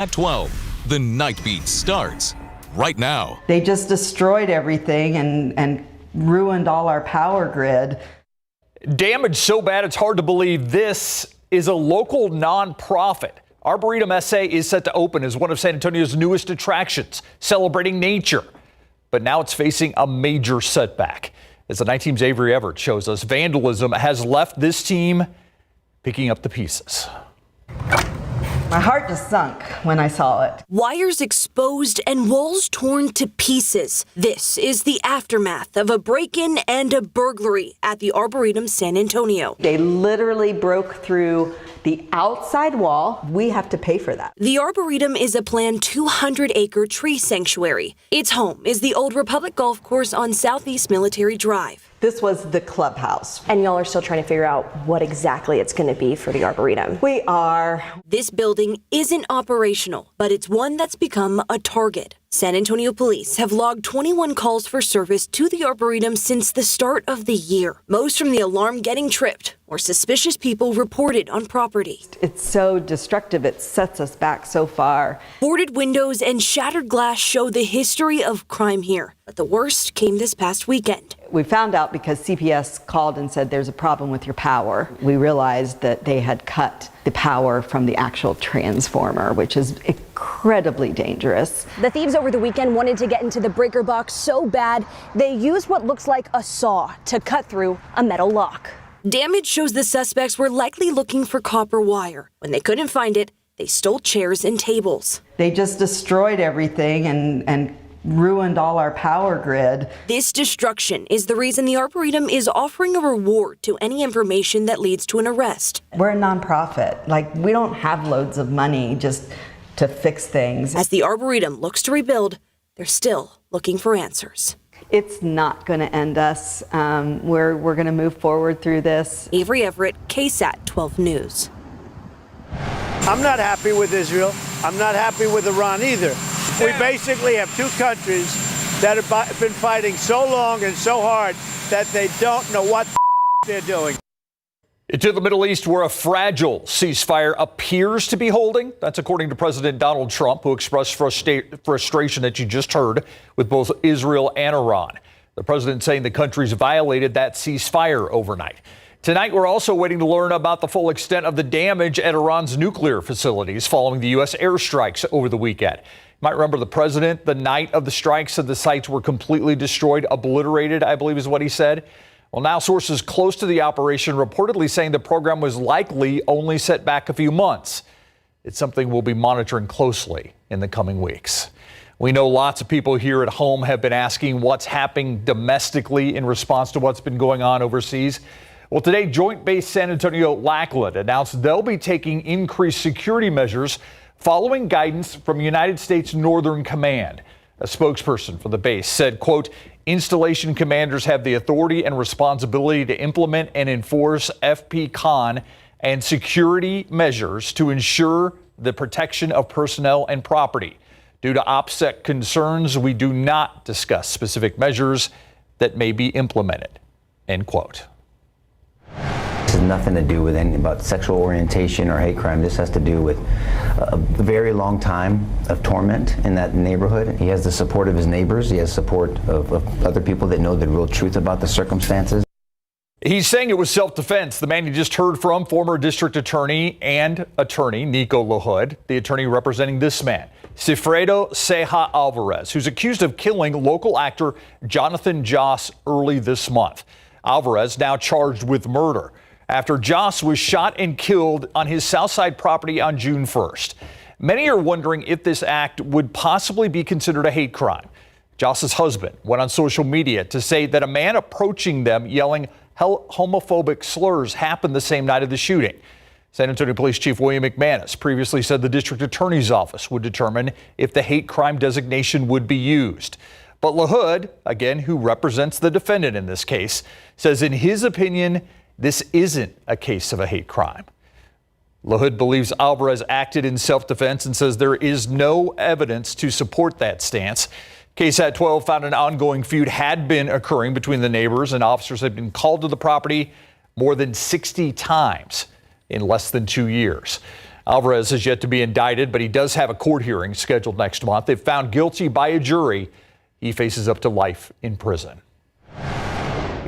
At 12, the Nightbeat starts right now. They just destroyed everything and ruined all our power grid. Damage so bad it's hard to believe this is a local nonprofit. Arboritum SA is set to open as one of San Antonio's newest attractions, celebrating nature. But now it's facing a major setback. As the night team's Avery Everett shows us, vandalism has left this team picking up the pieces. My heart just sunk when I saw it. Wires exposed and walls torn to pieces. This is the aftermath of a break-in and a burglary at the Arboritum San Antonio. They literally broke through the outside wall. We have to pay for that. The Arboretum is a planned 200-acre tree sanctuary. Its home is the old Republic Golf Course on Southeast Military Drive. This was the clubhouse. And y'all are still trying to figure out what exactly it's going to be for the Arboretum. We are. This building isn't operational, but it's one that's become a target. San Antonio police have logged 21 calls for service to the Arboretum since the start of the year. Most from the alarm getting tripped or suspicious people reported on property. It's so destructive. It sets us back so far. Boarded windows and shattered glass show the history of crime here. But the worst came this past weekend. We found out because CPS called and said there's a problem with your power. We realized that they had cut the power from the actual transformer, which is incredibly dangerous. The thieves over the weekend wanted to get into the breaker box so bad, they used what looks like a saw to cut through a metal lock. Damage shows the suspects were likely looking for copper wire. When they couldn't find it, they stole chairs and tables. They just destroyed everything and ruined all our power grid. This destruction is the reason the Arboretum is offering a reward to any information that leads to an arrest. We're a nonprofit. Like, we don't have loads of money just to fix things. As the Arboretum looks to rebuild, they're still looking for answers. It's not going to end us. We're going to move forward through this. Avery Everett, KSAT 12 News. I'm not happy with Israel. I'm not happy with Iran either. We basically have two countries that have been fighting so long and so hard that they don't know what they're doing. To the Middle East, where a fragile ceasefire appears to be holding. That's according to President Donald Trump, who expressed frustration that you just heard with both Israel and Iran. The president saying the countries violated that ceasefire overnight. Tonight, we're also waiting to learn about the full extent of the damage at Iran's nuclear facilities following the U.S. airstrikes over the weekend. You might remember the president, the night of the strikes, said the sites were completely destroyed, obliterated, I believe is what he said. Well, now sources close to the operation reportedly saying the program was likely only set back a few months. It's something we'll be monitoring closely in the coming weeks. We know lots of people here at home have been asking what's happening domestically in response to what's been going on overseas. Well, today, Joint Base San Antonio Lackland announced they'll be taking increased security measures following guidance from United States Northern Command. A spokesperson for the base said, quote, installation commanders have the authority and responsibility to implement and enforce FPCON and security measures to ensure the protection of personnel and property. Due to OPSEC concerns, we do not discuss specific measures that may be implemented, end quote. This has nothing to do with anything about sexual orientation or hate crime. This has to do with a very long time of torment in that neighborhood. He has the support of his neighbors. He has support of other people that know the real truth about the circumstances. He's saying it was self-defense. The man you just heard from, former district attorney and attorney Nico LaHood, the attorney representing this man, Cifredo Ceja Alvarez, who's accused of killing local actor Jonathan Joss early this month. Alvarez now charged with murder after Joss was shot and killed on his Southside property on June 1st. Many are wondering if this act would possibly be considered a hate crime. Joss's husband went on social media to say that a man approaching them yelling homophobic slurs happened the same night of the shooting. San Antonio Police Chief William McManus previously said the district attorney's office would determine if the hate crime designation would be used. But LaHood, again, who represents the defendant in this case, says in his opinion, this isn't a case of a hate crime. LaHood believes Alvarez acted in self-defense and says there is no evidence to support that stance. KSAT 12 found an ongoing feud had been occurring between the neighbors, and officers had been called to the property more than 60 times in less than 2 years. Alvarez has yet to be indicted, but he does have a court hearing scheduled next month. If found guilty by a jury, he faces up to life in prison.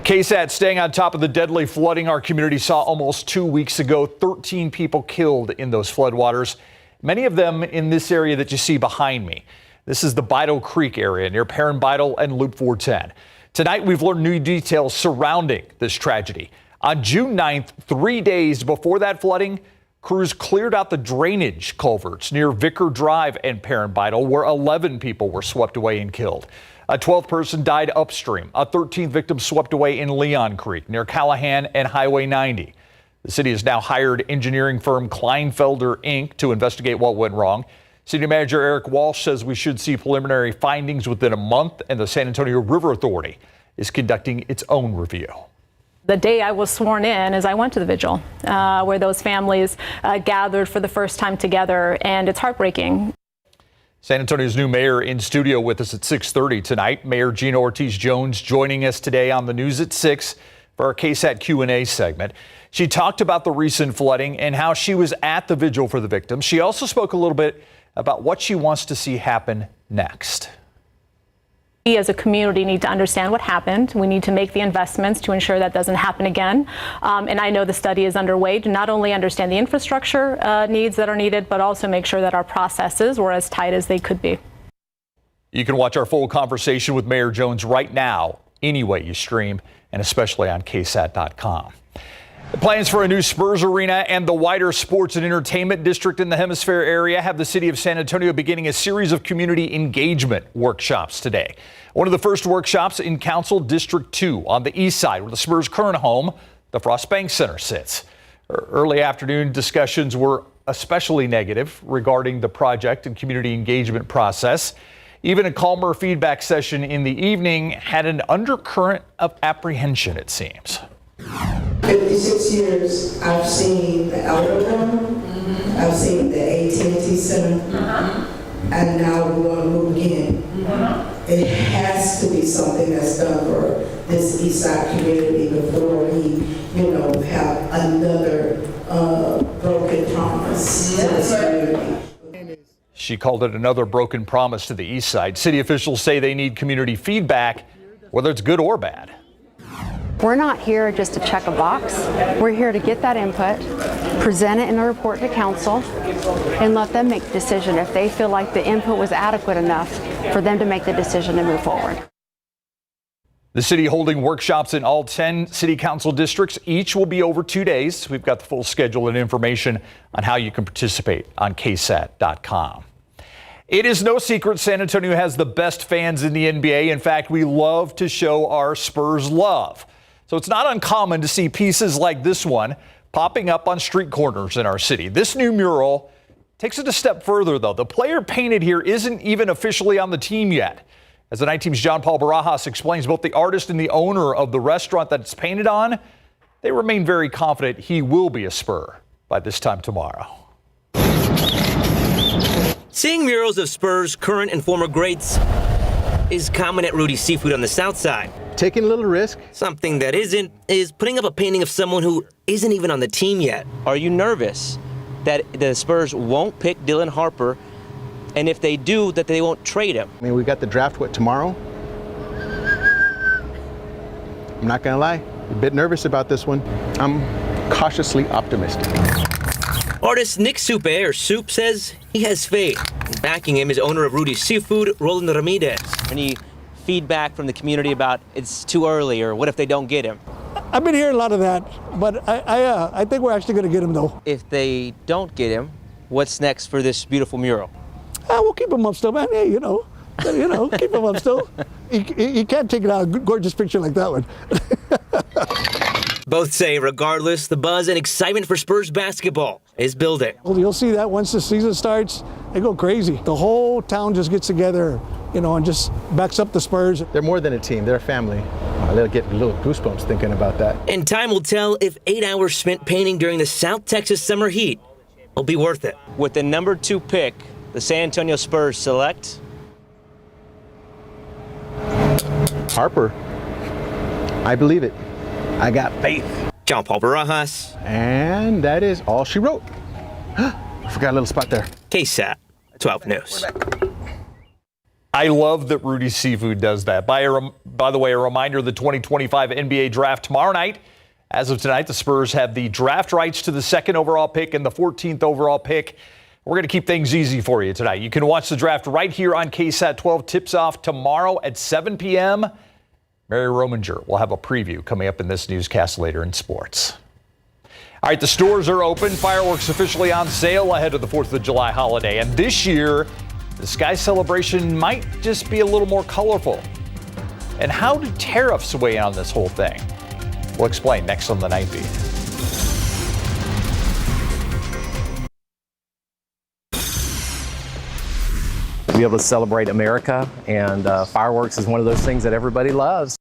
KSAT staying on top of the deadly flooding our community saw almost 2 weeks ago. 13 people killed in those floodwaters, many of them in this area that you see behind me. This is the Bidle Creek area near Perrin Bidle and Loop 410. Tonight, we've learned new details surrounding this tragedy. On June 9th, 3 days before that flooding, crews cleared out the drainage culverts near Vicar Drive and Perrin Bidle, where 11 people were swept away and killed. A 12th person died upstream. A 13th victim swept away in Leon Creek near Callahan and Highway 90. The city has now hired engineering firm Kleinfelder, Inc. to investigate what went wrong. City Manager Eric Walsh says we should see preliminary findings within a month, and the San Antonio River Authority is conducting its own review. The day I was sworn in is I went to the vigil where those families gathered for the first time together, and it's heartbreaking. San Antonio's new mayor in studio with us at 6:30 tonight. Mayor Gina Ortiz-Jones joining us today on the news at 6 for our KSAT Q&A segment. She talked about the recent flooding and how she was at the vigil for the victims. She also spoke a little bit about what she wants to see happen next. We as a community need to understand what happened. We need to make the investments to ensure that doesn't happen again. And I know the study is underway to not only understand the infrastructure needs that are needed, but also make sure that our processes were as tight as they could be. You can watch our full conversation with Mayor Jones right now, any way you stream, and especially on KSAT.com. The plans for a new Spurs arena and the wider sports and entertainment district in the Hemisphere area have the city of San Antonio beginning a series of community engagement workshops today. One of the first workshops in Council District 2 on the east side, where the Spurs' current home, the Frost Bank Center, sits. Early afternoon discussions were especially negative regarding the project and community engagement process. Even a calmer feedback session in the evening had an undercurrent of apprehension, it seems. 56 years, I've seen the Arboritum, I've seen the AT&T Center, and now we want to move again. It has to be something that's done for this East Side community before we, have another broken promise to this community. She called it another broken promise to the East Side. City officials say they need community feedback, whether it's good or bad. We're not here just to check a box. We're here to get that input, present it in a report to council, and let them make the decision if they feel like the input was adequate enough for them to make the decision to move forward. The city holding workshops in all 10 city council districts. Each will be over 2 days. We've got the full schedule and information on how you can participate on KSAT.com. It is no secret San Antonio has the best fans in the NBA. In fact, we love to show our Spurs love. So it's not uncommon to see pieces like this one popping up on street corners in our city. This new mural takes it a step further, though. The player painted here isn't even officially on the team yet. As the Night Team's John Paul Barajas explains, both the artist and the owner of the restaurant that it's painted on, they remain very confident he will be a Spur by this time tomorrow. Seeing murals of Spurs' current and former greats is common at Rudy's Seafood on the south side. Taking a little risk. Something that isn't is putting up a painting of someone who isn't even on the team yet. Are you nervous that the Spurs won't pick Dylan Harper, and if they do, that they won't trade him? I mean, we got the draft, tomorrow? I'm not gonna lie, a bit nervous about this one. I'm cautiously optimistic. Artist Nick Soup says he has faith. Backing him is owner of Rudy's Seafood, Roland Ramirez. Any feedback from the community about it's too early, or what if they don't get him? I've been hearing a lot of that, but I think we're actually going to get him, though. If they don't get him, what's next for this beautiful mural? We'll keep him up still, man. Hey, keep him up still. You can't take a gorgeous picture like that one. Both say, regardless, the buzz and excitement for Spurs basketball is building. Well, you'll see that once the season starts, they go crazy. The whole town just gets together, and just backs up the Spurs. They're more than a team, they're a family. They'll get a little goosebumps thinking about that. And time will tell if 8 hours spent painting during the South Texas summer heat will be worth it. With the number 2 pick, the San Antonio Spurs select Harper. I believe it. I got faith. John Paul Barajas. And that is all she wrote. Forgot a little spot there. KSAT 12 News. I love that Rudy Seafood does that. By the way, a reminder, the 2025 NBA draft tomorrow night. As of tonight, the Spurs have the draft rights to the 2nd overall pick and the 14th overall pick. We're going to keep things easy for you tonight. You can watch the draft right here on KSAT 12. Tips off tomorrow at 7 p.m. Mary Rominger will have a preview coming up in this newscast later in sports. All right, the stores are open. Fireworks officially on sale ahead of the 4th of July holiday. And this year, the sky celebration might just be a little more colorful. And how do tariffs weigh in on this whole thing? We'll explain next on the Nightbeat. To be able to celebrate America, and fireworks is one of those things that everybody loves.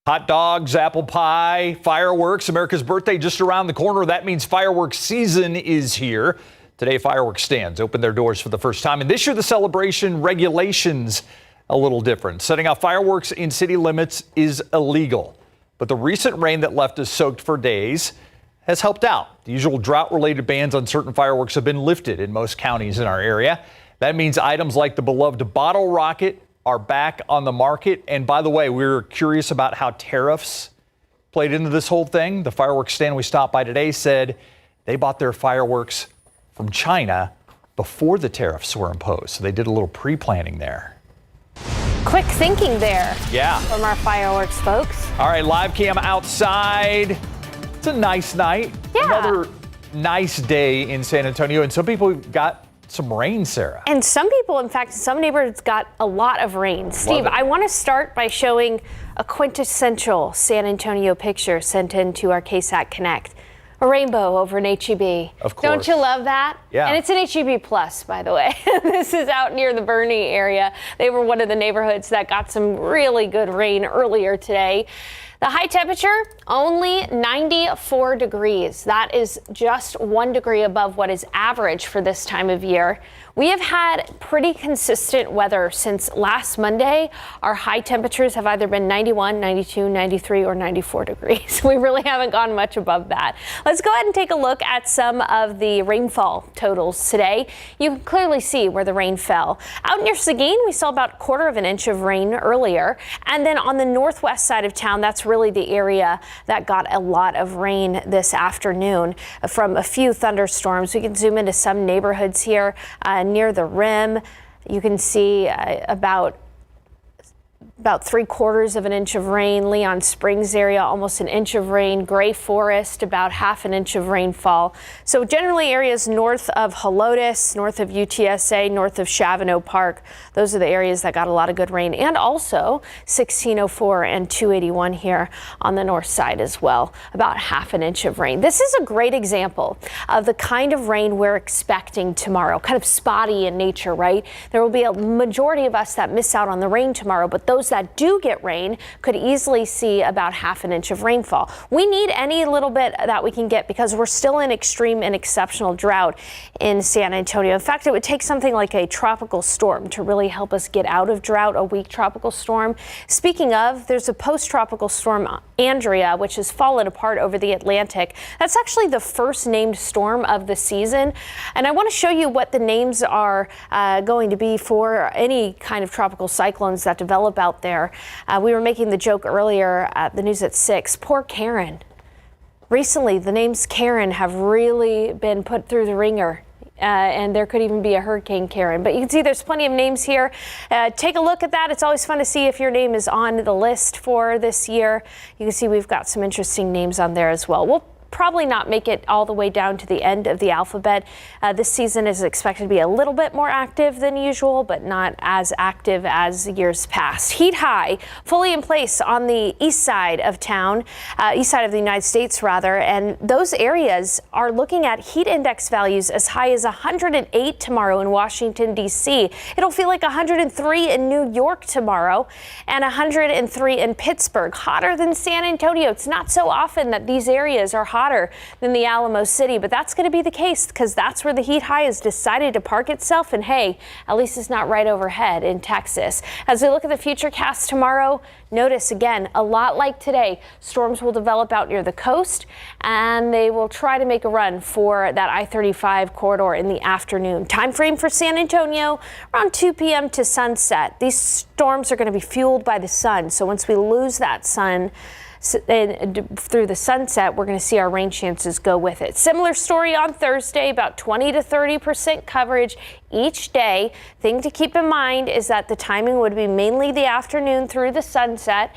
Hot dogs, apple pie, fireworks. America's birthday just around the corner. That means fireworks season is here. Today, fireworks stands open their doors for the first time. And this year, the celebration regulations a little different. Setting off fireworks in city limits is illegal. But the recent rain that left us soaked for days has helped out. The usual drought-related bans on certain fireworks have been lifted in most counties in our area. That means items like the beloved bottle rocket are back on the market. And by the way, we were curious about how tariffs played into this whole thing. The fireworks stand we stopped by today said they bought their fireworks from China before the tariffs were imposed. So they did a little pre-planning there. Quick thinking there. Yeah. From our fireworks folks. All right, live cam outside. It's a nice night. Yeah. Another nice day in San Antonio. And some people got some rain, Sarah. And some people, in fact, some neighborhoods got a lot of rain. Steve, I want to start by showing a quintessential San Antonio picture sent in to our KSAT Connect. A rainbow over an HEB. Of course. Don't you love that? Yeah. And it's an HEB plus, by the way. This is out near the Bernie area. They were one of the neighborhoods that got some really good rain earlier today. The high temperature, only 94 degrees. That is just 1 degree above what is average for this time of year. We have had pretty consistent weather since last Monday. Our high temperatures have either been 91, 92, 93, or 94 degrees. We really haven't gone much above that. Let's go ahead and take a look at some of the rainfall totals today. You can clearly see where the rain fell. Out near Seguin, we saw about 1/4 inch of rain earlier. And then on the northwest side of town, that's really the area that got a lot of rain this afternoon from a few thunderstorms. We can zoom into some neighborhoods here near the rim. You can see about 3/4 inch of rain. Leon Springs area, almost 1 inch of rain. Gray Forest, about 1/2 inch of rainfall. So generally areas north of Helotes, north of UTSA, north of Chavano Park. Those are the areas that got a lot of good rain. And also 1604 and 281 here on the north side as well. About 1/2 inch of rain. This is a great example of the kind of rain we're expecting tomorrow. Kind of spotty in nature, right? There will be a majority of us that miss out on the rain tomorrow, but those that do get rain could easily see about 1/2 inch of rainfall. We need any little bit that we can get because we're still in extreme and exceptional drought in San Antonio. In fact, it would take something like a tropical storm to really help us get out of drought, a weak tropical storm. Speaking of, there's a post-tropical storm, Andrea, which has fallen apart over the Atlantic. That's actually the first named storm of the season. And I want to show you what the names are going to be for any kind of tropical cyclones that develop out there. We were making the joke earlier at the news at 6. Poor Karen. Recently, the names Karen have really been put through the ringer. And there could even be a Hurricane Karen. But you can see there's plenty of names here. Take a look at that. It's always fun to see if your name is on the list for this year. You can see we've got some interesting names on there as well. We'll probably not make it all the way down to the end of the alphabet. This season is expected to be a little bit more active than usual, but not as active as years past. Heat high, fully in place on the east side of town, east side of the United States rather, and those areas are looking at heat index values as high as 108 tomorrow in Washington, D.C. It'll feel like 103 in New York tomorrow and 103 in Pittsburgh, hotter than San Antonio. It's not so often that these areas are hot hotter than the Alamo City, but that's going to be the case because that's where the heat high has decided to park itself. And hey, at least it's not right overhead in Texas. As we look at the futurecast tomorrow, notice again, a lot like today, storms will develop out near the coast and they will try to make a run for that I-35 corridor in the afternoon. Time frame for San Antonio around 2 p.m. to sunset. These storms are going to be fueled by the sun. So once we lose that sun through the sunset, we're going to see our rain chances go with it. Similar story on Thursday, about 20 to 30% coverage each day. Thing to keep in mind is that the timing would be mainly the afternoon through the sunset.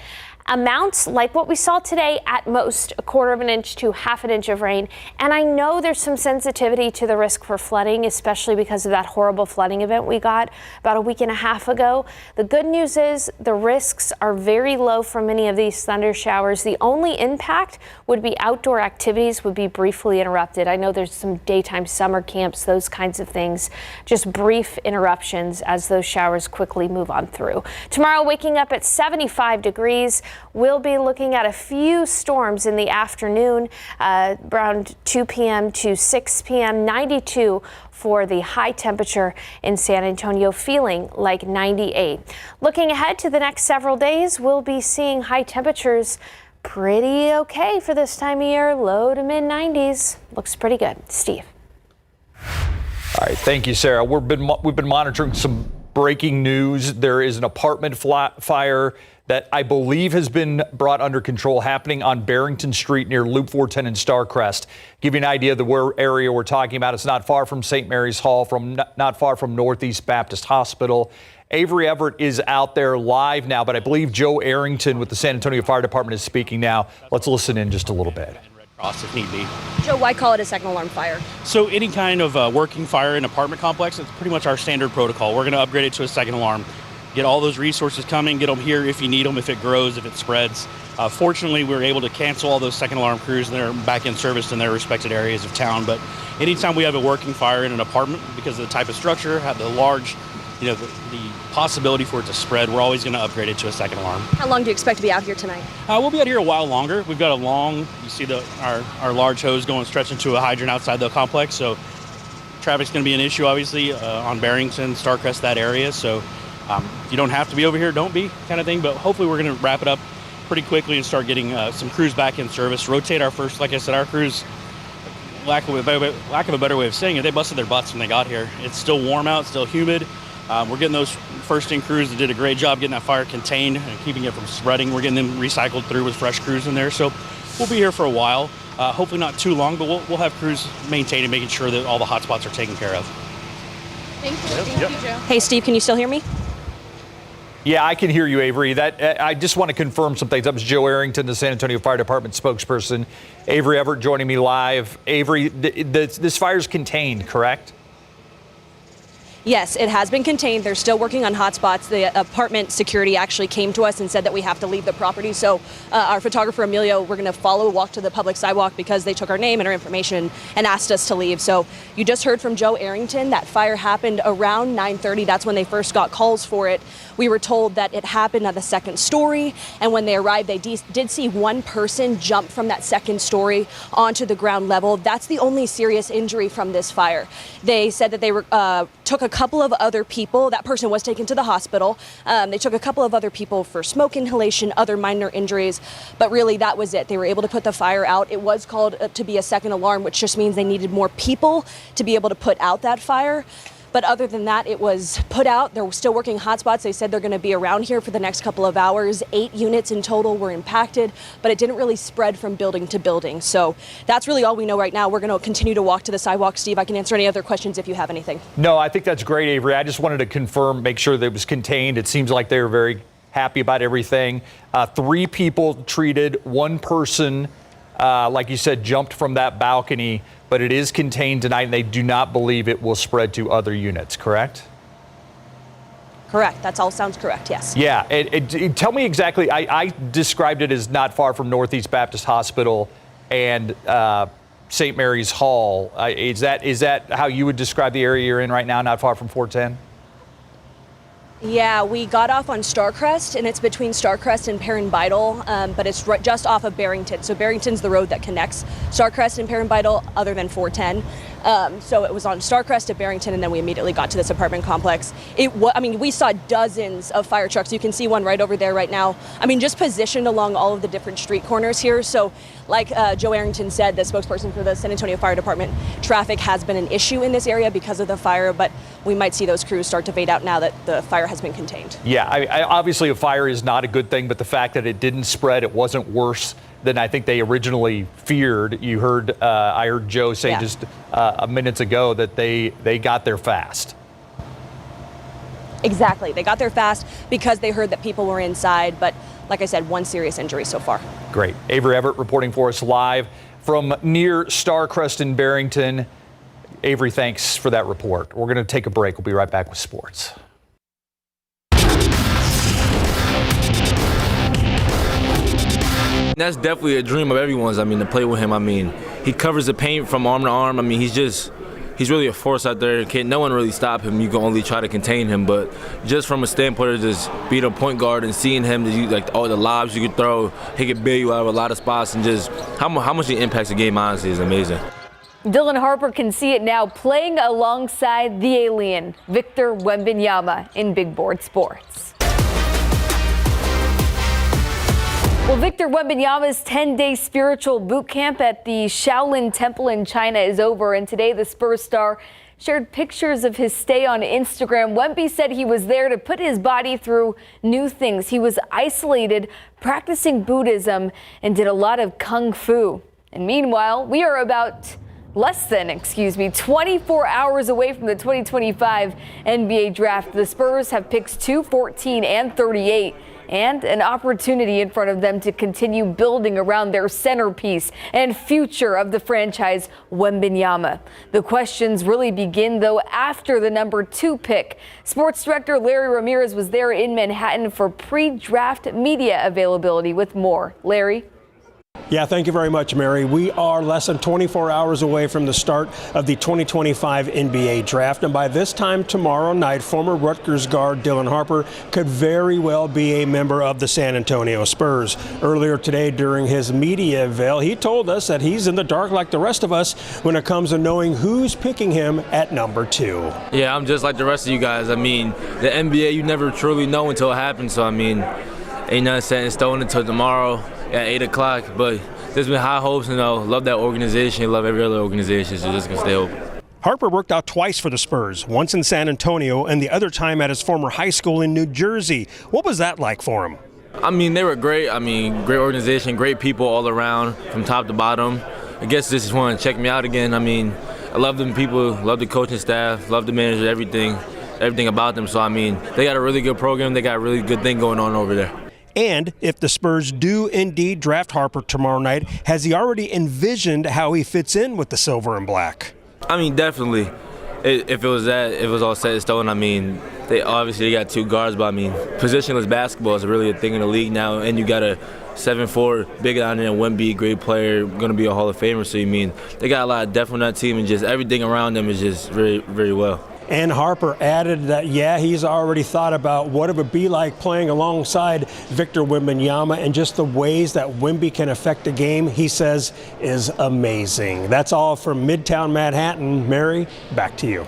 Amounts like what we saw today, at most a 1/4 inch to 1/2 inch of rain. And I know there's some sensitivity to the risk for flooding, especially because of that horrible flooding event we got about a week and a half ago. The good news is the risks are very low from many of these thunder showers. The only impact would be outdoor activities would be briefly interrupted. I know there's some daytime summer camps, those kinds of things. Just brief interruptions as those showers quickly move on through. Tomorrow, waking up at 75 degrees. We'll be looking at a few storms in the afternoon, around 2 p.m. to 6 p.m., 92 for the high temperature in San Antonio, feeling like 98. Looking ahead to the next several days, we'll be seeing high temperatures pretty okay for this time of year, low to mid 90s. Looks pretty good. Steve. All right, thank you, Sarah. We've been monitoring some breaking news. There is an apartment fire that I believe has been brought under control, happening on Barrington Street near Loop 410 and Starcrest. Give you an idea of the area we're talking about. It's not far from St. Mary's Hall, not far from Northeast Baptist Hospital. Avery Everett is out there live now, but I believe Joe Arrington with the San Antonio Fire Department is speaking now. Let's listen in just a little bit. If need be. Joe, why call it a second alarm fire? So any kind of working fire in an apartment complex, it's pretty much our standard protocol. We're going to upgrade it to a second alarm. Get all those resources coming, get them here if you need them, if it grows, if it spreads. Fortunately, we were able to cancel all those second alarm crews and they're back in service in their respected areas of town. But anytime we have a working fire in an apartment, because of the type of structure, have the large, the possibility for it to spread, we're always going to upgrade it to a second alarm. How long do you expect to be out here tonight? We'll be out here a while longer. We've got a long, you see our large hose going stretching to a hydrant outside the complex. So traffic's going to be an issue, obviously, on Barrington, Starcrest, that area. So you don't have to be over here, don't be, kind of thing. But hopefully we're going to wrap it up pretty quickly and start getting some crews back in service. Rotate our first, like I said, our crews, lack of a better way of saying it, they busted their butts when they got here. It's still warm out, still humid. We're getting those first-in crews that did a great job getting that fire contained and keeping it from spreading. We're getting them recycled through with fresh crews in there. So we'll be here for a while. Hopefully not too long, but we'll have crews maintaining, making sure that all the hot spots are taken care of. Thank you. Thank you, Joe. Hey, Steve, can you still hear me? Yeah, I can hear you, Avery. I just want to confirm some things. That was Joe Arrington, the San Antonio Fire Department spokesperson. Avery Everett joining me live. Avery, this fire's contained, correct? Yes, it has been contained. They're still working on hotspots. The apartment security actually came to us and said that we have to leave the property. So our photographer, Emilio, we're going to walk to the public sidewalk because they took our name and our information and asked us to leave. So you just heard from Joe Arrington. That fire happened around 9:30. That's when they first got calls for it. We were told that it happened at the second story. And when they arrived, they did see one person jump from that second story onto the ground level. That's the only serious injury from this fire. They said that they took a couple of other people. That person was taken to the hospital. They took a couple of other people for smoke inhalation, other minor injuries, but really that was it. They were able to put the fire out. It was called to be a second alarm, which just means they needed more people to be able to put out that fire. But other than that, it was put out. They're still working hotspots. They said they're going to be around here for the next couple of hours. 8 units in total were impacted, but it didn't really spread from building to building. So that's really all we know right now. We're going to continue to walk to the sidewalk. Steve, I can answer any other questions if you have anything. No, I think that's great, Avery. I just wanted to confirm, make sure that it was contained. It seems like they were very happy about everything. 3 people treated, 1 person, like you said, jumped from that balcony, but it is contained tonight, and they do not believe it will spread to other units, correct? Correct. That all sounds correct, yes. Yeah. Tell me exactly, I described it as not far from Northeast Baptist Hospital and St. Mary's Hall. Is that how you would describe the area you're in right now, not far from 410? Yeah, we got off on Starcrest, and it's between Starcrest and Perrin-Beitel, but it's just off of Barrington. So Barrington's the road that connects Starcrest and Perrin-Beitel, other than 410. So it was on Starcrest at Barrington, and then we immediately got to this apartment complex. We saw dozens of fire trucks. You can see one right over there right now. Just positioned along all of the different street corners here. So like Joe Arrington said, the spokesperson for the San Antonio Fire Department, traffic has been an issue in this area because of the fire, but we might see those crews start to fade out now that the fire has been contained. Yeah, obviously a fire is not a good thing, but the fact that it didn't spread, it wasn't worse than I think they originally feared. I heard Joe say just minutes ago that they got there fast. Exactly. They got there fast because they heard that people were inside, but like I said, one serious injury so far. Great. Avery Everett reporting for us live from near Starcrest in Barrington. Avery, thanks for that report. We're going to take a break. We'll be right back with sports. That's definitely a dream of everyone's. To play with him. He covers the paint from arm to arm. He's really a force out there. No one really stop him. You can only try to contain him. But just from a standpoint of just being a point guard and seeing him, all the lobs you could throw, he could bail you out of a lot of spots, and just how much he impacts the game, honestly, is amazing. Dylan Harper can see it now, playing alongside the alien, Victor Wembanyama, in Big Board Sports. Well, Victor Wembanyama's 10-day spiritual boot camp at the Shaolin Temple in China is over, and today the Spurs star shared pictures of his stay on Instagram. Wemby said he was there to put his body through new things. He was isolated, practicing Buddhism, and did a lot of kung fu. And meanwhile, we are about 24 hours away from the 2025 NBA draft. The Spurs have picks 2, 14, and 38. And an opportunity in front of them to continue building around their centerpiece and future of the franchise, Wembanyama. The questions really begin, though, after the number 2 pick. Sports director Larry Ramirez was there in Manhattan for pre-draft media availability with more. Larry? Yeah, thank you very much, Mary. We are less than 24 hours away from the start of the 2025 NBA draft. And by this time tomorrow night, former Rutgers guard Dylan Harper could very well be a member of the San Antonio Spurs. Earlier today, during his media avail, he told us that he's in the dark like the rest of us when it comes to knowing who's picking him at number 2. Yeah, I'm just like the rest of you guys. The NBA, you never truly know until it happens. So, ain't nothing set in stone until tomorrow at 8 o'clock, but there's been high hopes, and love that organization, love every other organization, so just gonna stay open. Harper worked out twice for the Spurs, once in San Antonio and the other time at his former high school in New Jersey. What was that like for him? They were great. Great organization, great people all around from top to bottom. I guess they just want to check me out again. I love them people, love the coaching staff, love the manager, everything about them. So, they got a really good program. They got a really good thing going on over there. And if the Spurs do indeed draft Harper tomorrow night, has he already envisioned how he fits in with the silver and black? Definitely. If it was all set in stone, they obviously got 2 guards, but positionless basketball is really a thing in the league now, and you got a 7'4" big down there, Wemby, great player, going to be a Hall of Famer. So they got a lot of depth on that team, and just everything around them is just very, very well. And Harper added that, he's already thought about what it would be like playing alongside Victor Wembanyama, and just the ways that Wemby can affect the game, he says, is amazing. That's all from Midtown Manhattan. Mary, back to you.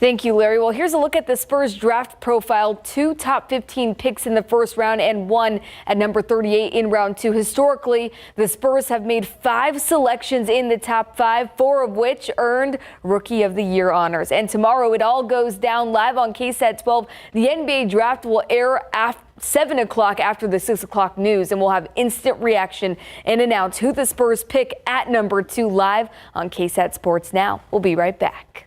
Thank you, Larry. Well, here's a look at the Spurs draft profile. 2 top 15 picks in the first round and 1 at number 38 in round 2. Historically, the Spurs have made 5 selections in the top 5, 4 of which earned Rookie of the Year honors. And tomorrow it all goes down live on KSAT 12. The NBA draft will air after 7 o'clock after the 6 o'clock news, and we'll have instant reaction and announce who the Spurs pick at number 2 live on KSAT Sports Now. We'll be right back.